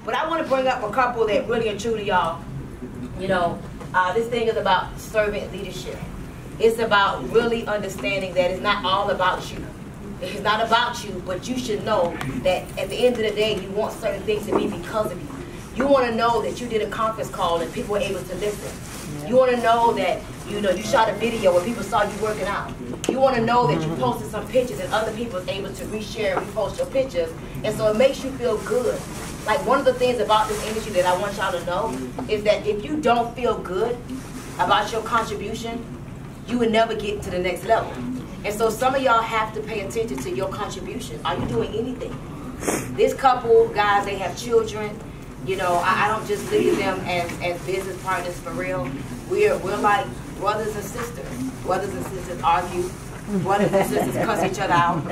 But I want to bring up a couple that really and truly, y'all, you know, this thing is about servant leadership. It's about really understanding that it's not all about you. It's not about you, but you should know that at the end of the day, you want certain things to be because of you. You want to know that you did a conference call and people were able to listen. You want to know that, you know, you shot a video where people saw you working out. You want to know that you posted some pictures and other people was able to reshare and repost your pictures. And so it makes you feel good. Like, one of the things about this industry that I want y'all to know is that if you don't feel good about your contribution, you will never get to the next level. And so some of y'all have to pay attention to your contribution. Are you doing anything? This couple, guys, they have children. You know, I don't just leave them as business partners for real. We're like brothers and sisters. Brothers and sisters argue. Brothers and sisters cuss each other out.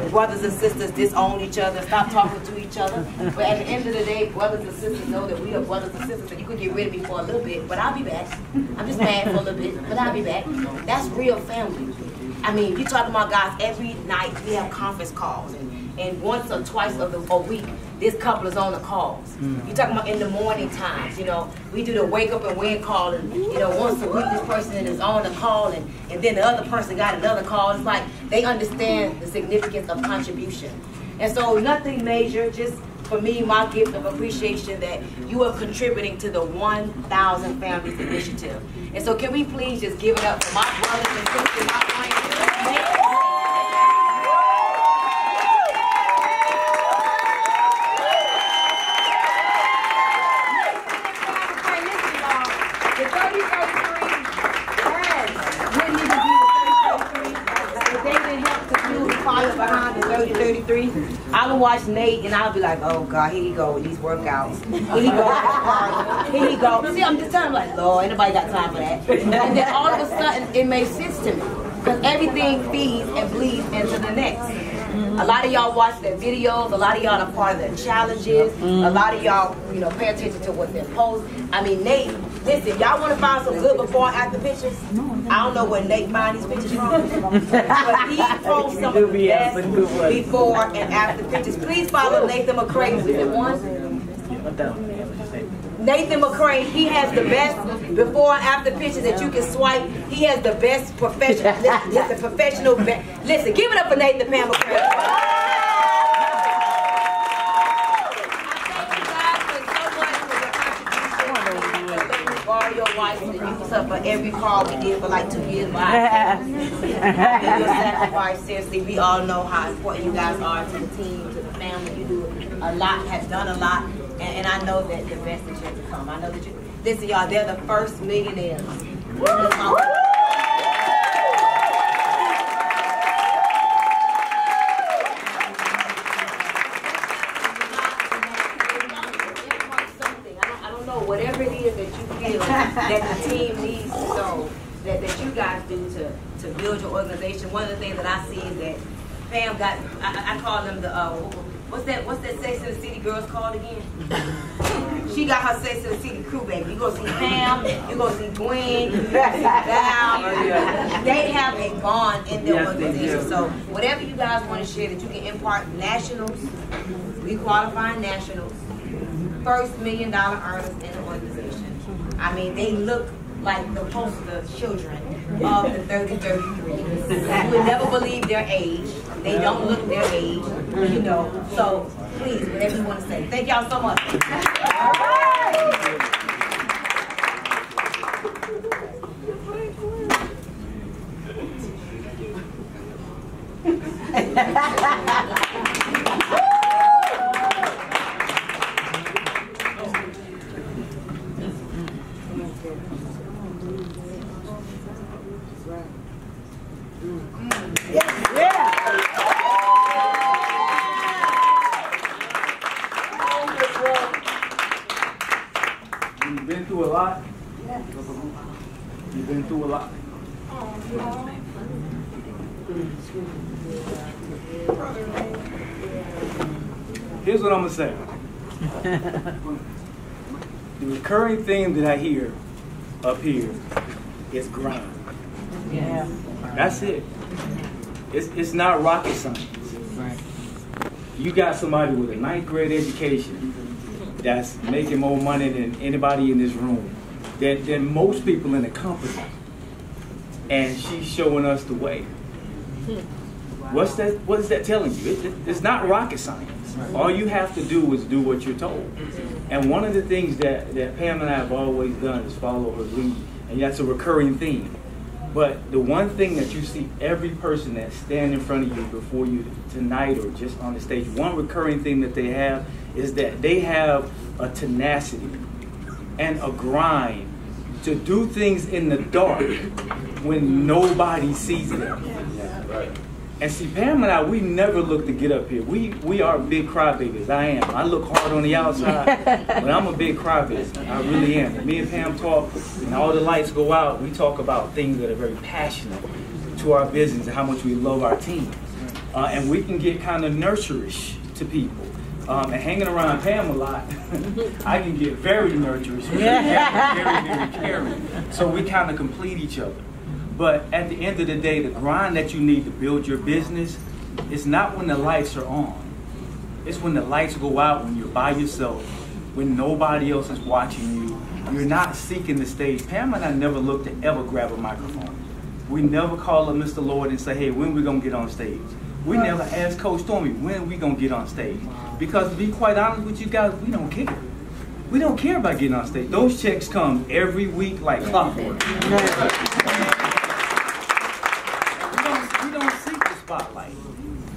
Brothers and sisters disown each other, stop talking to each other. But at the end of the day, brothers and sisters know that we are brothers and sisters, and you can get rid of me for a little bit, but I'll be back. I'm just mad for a little bit, but I'll be back. That's real family. I mean, you're talking about, guys, every night we have conference calls, and once or twice a week, this couple is on the calls. You're talking about in the morning times, you know, we do the wake up and win call, and, you know, once a week this person is on the call, and then the other person got another call. It's like they understand the significance of contribution. And so nothing major, just for me, my gift of appreciation that you are contributing to the 1,000 Families Initiative. And so can we please just give it up for my brothers and sisters, my friends. Behind the 30-33, I would watch Nate and I'll be like, oh God, here he go with these workouts. Here he go. Here he go. See, I'm just telling him, like, Lord, ain't nobody got time for that. And then all of a sudden, it made sense to me. Because everything feeds and bleeds into the next. A lot of y'all watch their videos. A lot of y'all are part of the challenges. A lot of y'all, you know, pay attention to what they're posting. I mean, Nate, listen, y'all want to find some good before and after pictures? I don't know where Nate find these pictures from, but he posts some of the best before and after pictures. Please follow Nathan McCray. Is it one? Nathan McCray, he has the best before and after pictures that you can swipe. He has the best professional. He's the professional. Listen, give it up for Nathan Pam McCray. Your wife to use her for every call we did for like 2 years. Your sacrifice, seriously, we all know how important you guys are to the team, to the family. You do a lot, have done a lot, and I know that the best is yet to come. I know that you, listen, y'all, they're the first millionaires. Whatever it is that you feel that the team needs to know, that you guys do to build your organization. One of the things that I see is that Pam got, I call them the, what's that Sex and the City girls called again? She got her Sex and the City crew, baby. You go see Pam, you go see Gwen, you go see Val. They have a bond in their organization. So whatever you guys want to share that you can impart, nationals, we qualify nationals, first $1 million earners in the organization. I mean, they look like the poster children of the 30-33. You would never believe their age. They don't look their age, you know. So please, whatever you want to say. Thank y'all so much. All right. You've been through a lot. You've been through a lot. Here's what I'm gonna say. The recurring theme that I hear up here is grind. Yeah. That's it. It's not rocket science. Right. You got somebody with a 9th grade education that's making more money than anybody in this room, than most people in the company. And she's showing us the way. What's that? What is that telling you? It's not rocket science. All you have to do is do what you're told. And one of the things that Pam and I have always done is follow her lead. And that's a recurring theme. But the one thing that you see every person that stand in front of you before you tonight or just on the stage, one recurring thing that they have is that they have a tenacity and a grind to do things in the dark when nobody sees them. Right. And see, Pam and I, we never look to get up here. We are big crybabies. I am. I look hard on the outside, but I'm a big crybaby. I really am. And me and Pam talk, and all the lights go out, we talk about things that are very passionate to our business and how much we love our team. And we can get kind of nurturish to people. And hanging around Pam a lot, I can get very nurturish, very caring. So we kind of complete each other. But at the end of the day, the grind that you need to build your business is not when the lights are on. It's when the lights go out, when you're by yourself, when nobody else is watching you. You're not seeking the stage. Pam and I never looked to ever grab a microphone. We never call up Mr. Lord and say, hey, when we going to get on stage? We never ask Coach Stormy, when are we going to get on stage? Because to be quite honest with you guys, we don't care. We don't care about getting on stage. Those checks come every week like clockwork. Spotlight.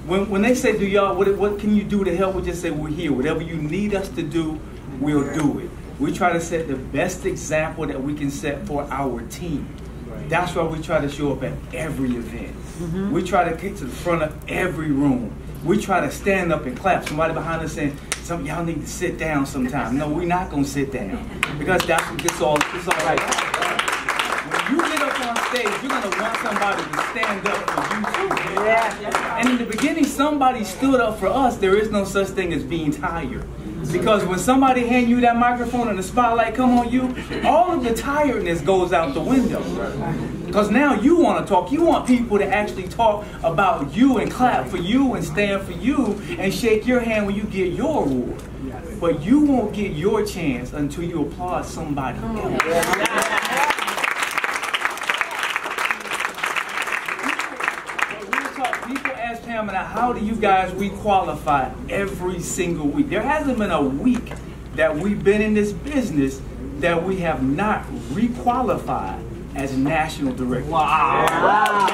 When they say, do y'all, what can you do to help? We just say, we're here. Whatever you need us to do, we'll do it. We try to set the best example that we can set for our team. Right. That's why we try to show up at every event. We try to get to the front of every room. We try to stand up and clap. Somebody behind us saying, some y'all need to sit down sometime. No, we're not going to sit down. Because that's what it's all right. When you get up on stage, you're going to want somebody to stand up for you too. Yeah. And in the beginning, somebody stood up for us. There is no such thing as being tired. Because when somebody hand you that microphone and the spotlight come on you, all of the tiredness goes out the window. Because now you want to talk. You want people to actually talk about you and clap for you and stand for you and shake your hand when you get your award. But you won't get your chance until you applaud somebody else. People ask Pam and I, how do you guys re-qualify every single week? There hasn't been a week that we've been in this business that we have not re-qualified as national director. Wow. Wow.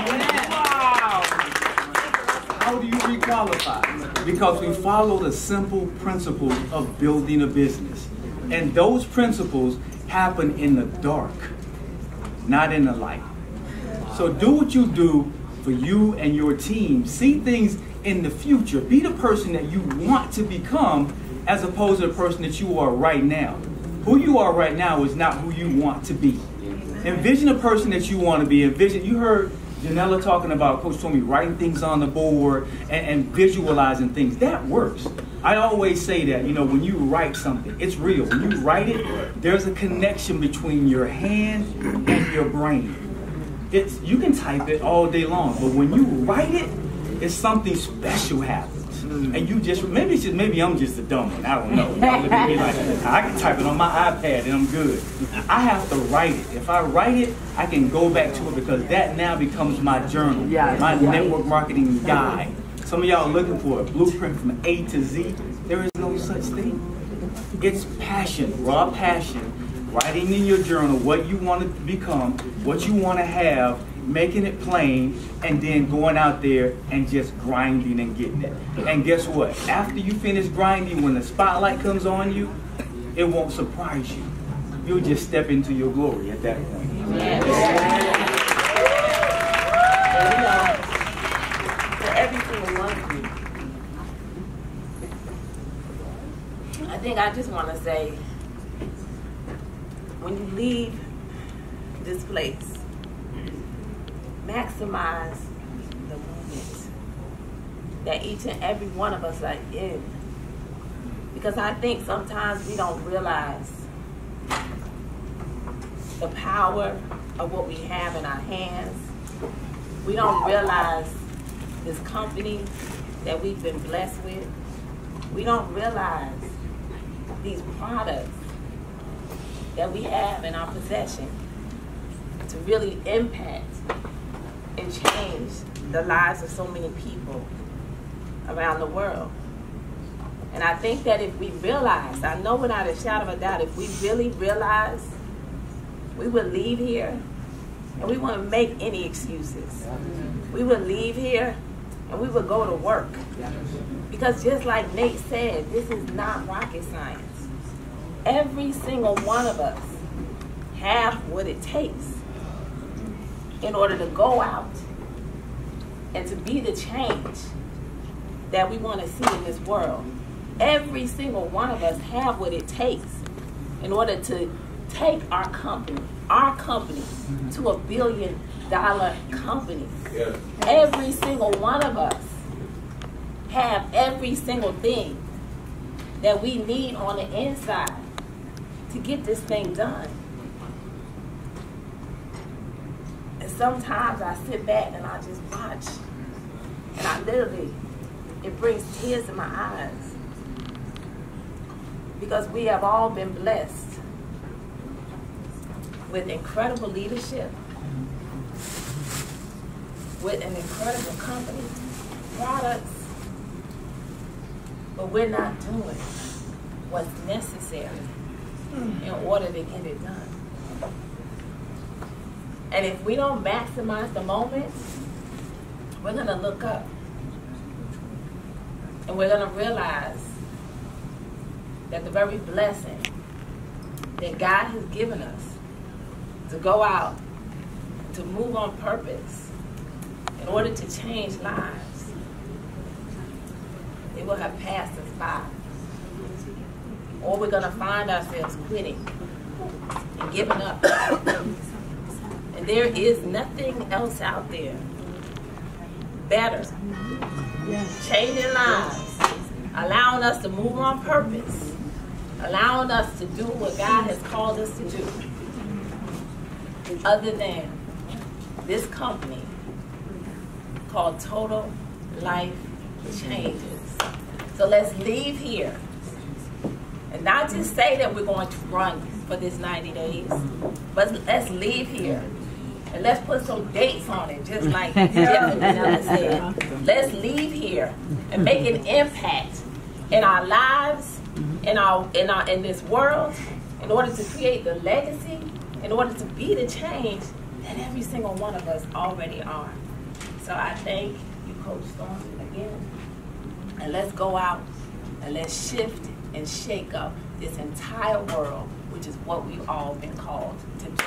How do you re-qualify? Because we follow the simple principles of building a business. And those principles happen in the dark, not in the light. So do what you do for you and your team. See things in the future. Be the person that you want to become as opposed to the person that you are right now. Who you are right now is not who you want to be. Envision a person that you want to be. Envision. You heard Janella talking about Coach Stormy writing things on the board and visualizing things. That works. I always say that, you know, when you write something, it's real. When you write it, there's a connection between your hand and your brain. You can type it all day long, but when you write it, it's something special happens. And you just, maybe I'm just a dumb one, I don't know. Y'all look at me like, I can type it on my iPad and I'm good. I have to write it. If I write it, I can go back to it because that now becomes my journal, my network marketing guide. Some of y'all are looking for a blueprint from A to Z. There is no such thing. It's passion, raw passion. Writing in your journal what you want to become, what you want to have, making it plain, and then going out there and just grinding and getting it. And guess what? After you finish grinding, when the spotlight comes on you, it won't surprise you. You'll just step into your glory at that point. For every single one of you, I think I just want to say, when you leave this place, maximize the moment that each and every one of us are in. Because I think sometimes we don't realize the power of what we have in our hands. We don't realize this company that we've been blessed with. We don't realize these products that we have in our possession to really impact and change the lives of so many people around the world. And I think that if we realize, I know without a shadow of a doubt, if we really realize, we would leave here and we wouldn't make any excuses. We would leave here and we would go to work. Because just like Nate said, this is not rocket science. Every single one of us have what it takes in order to go out and to be the change that we want to see in this world. Every single one of us have what it takes in order to take our company to $1 billion company. Yeah. Every single one of us have every single thing that we need on the inside to get this thing done. And sometimes I sit back and I just watch, and I literally, it brings tears to my eyes. Because we have all been blessed with incredible leadership, with an incredible company, products, but we're not doing what's necessary in order to get it done. And if we don't maximize the moment, we're going to look up and we're going to realize that the very blessing that God has given us to go out, to move on purpose, in order to change lives, it will have passed us by. Or we're going to find ourselves quitting and giving up. And there is nothing else out there better, changing lives, allowing us to move on purpose, allowing us to do what God has called us to do, other than this company called Total Life Changes. So let's leave here and not just say that we're going to run for this 90 days, but let's leave here and let's put some dates on it, just like Jeff and Vanilla said. Let's leave here and make an impact in our lives, in this world, in order to create the legacy, in order to be the change that every single one of us already are. So I thank you, Coach Stormy, again. And let's go out and let's shift and shake up this entire world, which is what we've all been called to do.